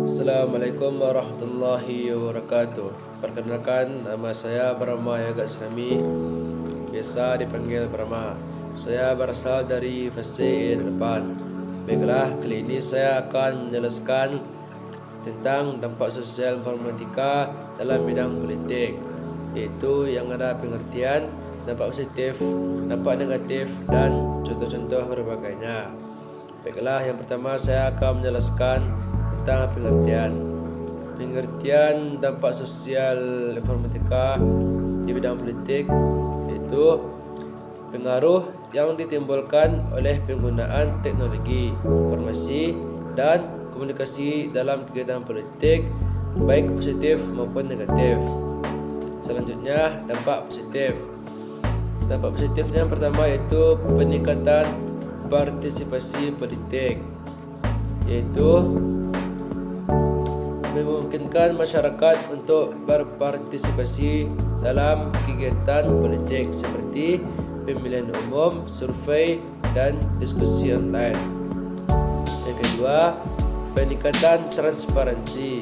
Assalamualaikum warahmatullahi wabarakatuh. Perkenalkan, nama saya Brahma Yoga Islami, biasa dipanggil Brahma. Saya berasal dari fase depan. Baiklah, kali ini saya akan menjelaskan tentang dampak sosial informatika dalam bidang politik, yaitu yang ada pengertian dampak positif, dampak negatif, dan contoh-contoh berbagainya. Baiklah, yang pertama saya akan menjelaskan tentang pengertian dampak sosial informatika di bidang politik, yaitu pengaruh yang ditimbulkan oleh penggunaan teknologi informasi dan komunikasi dalam kegiatan politik, baik positif maupun negatif. Selanjutnya, dampak positif. Dampak positifnya yang pertama yaitu peningkatan partisipasi politik, yaitu memungkinkan masyarakat untuk berpartisipasi dalam kegiatan politik seperti pemilihan umum, survei, dan diskusi online. Yang kedua, peningkatan transparansi,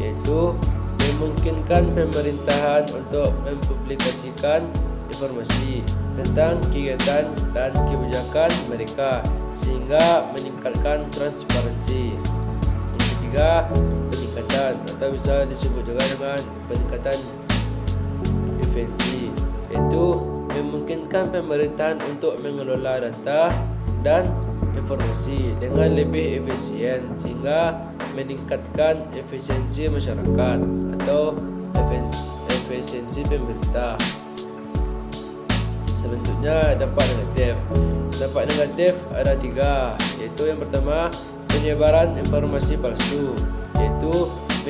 yaitu memungkinkan pemerintahan untuk mempublikasikan informasi tentang kegiatan dan kebijakan mereka sehingga meningkatkan transparansi. Yang ketiga, peningkatan atau bisa disebut juga dengan peningkatan efisiensi, yaitu memungkinkan pemerintahan untuk mengelola data dan informasi dengan lebih efisien sehingga meningkatkan efisiensi masyarakat atau efisiensi pemerintah. Selanjutnya, dampak negatif. Dampak negatif ada tiga, yaitu yang pertama, penyebaran informasi palsu, yaitu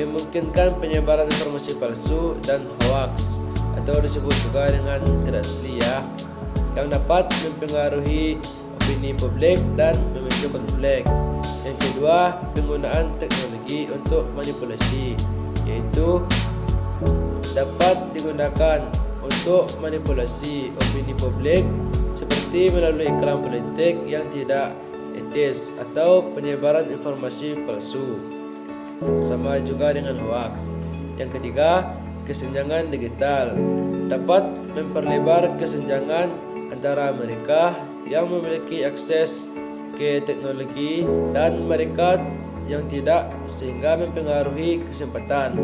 memungkinkan penyebaran informasi palsu dan hoax atau disebut juga dengan tidak asli yang dapat mempengaruhi opini publik dan memicu konflik. Yang kedua, penggunaan teknologi untuk manipulasi, yaitu dapat digunakan untuk manipulasi opini publik seperti melalui iklan politik yang tidak etis atau penyebaran informasi palsu, sama juga dengan hoax. Yang ketiga, kesenjangan digital, dapat memperlebar kesenjangan antara mereka yang memiliki akses ke teknologi dan mereka yang tidak, sehingga mempengaruhi kesempatan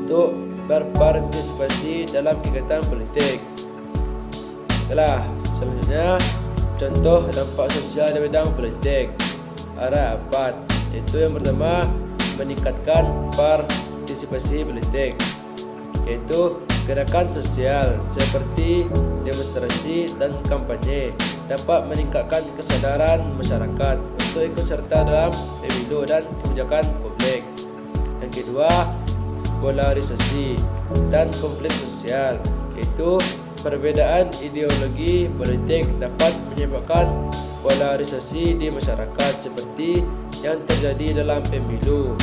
untuk berpartisipasi dalam kegiatan politik. Selanjutnya, contoh dampak sosial di bidang politik ada 4, yaitu yang pertama, meningkatkan partisipasi politik, yaitu gerakan sosial seperti demonstrasi dan kampanye dapat meningkatkan kesadaran masyarakat untuk ikut serta dalam pemilu dan kebijakan publik. Yang kedua, polarisasi dan konflik sosial, yaitu perbedaan ideologi politik dapat menyebabkan polarisasi di masyarakat seperti yang terjadi dalam pemilu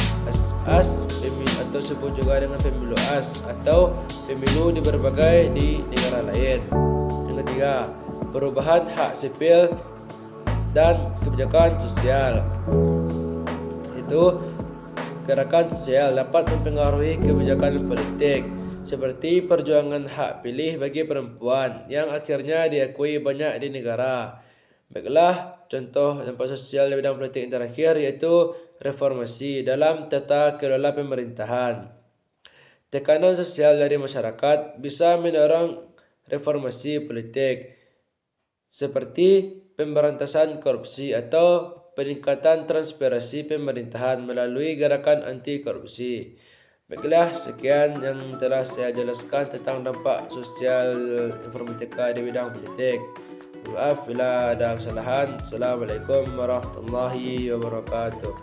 pemilu atau disebut juga dengan pemilu atau pemilu di berbagai negara lain. Yang ketiga, perubahan hak sipil dan kebijakan sosial, itu gerakan sosial dapat mempengaruhi kebijakan politik seperti perjuangan hak pilih bagi perempuan yang akhirnya diakui banyak di negara. Baiklah, contoh dampak sosial di bidang politik yang terakhir yaitu reformasi dalam tata kelola pemerintahan. Tekanan sosial dari masyarakat bisa mendorong reformasi politik seperti pemberantasan korupsi atau peningkatan transparansi pemerintahan melalui gerakan anti korupsi. Baiklah, sekian yang telah saya jelaskan tentang dampak sosial informatika di bidang politik. Maaf bila ada kesalahan. Assalamualaikum warahmatullahi wabarakatuh.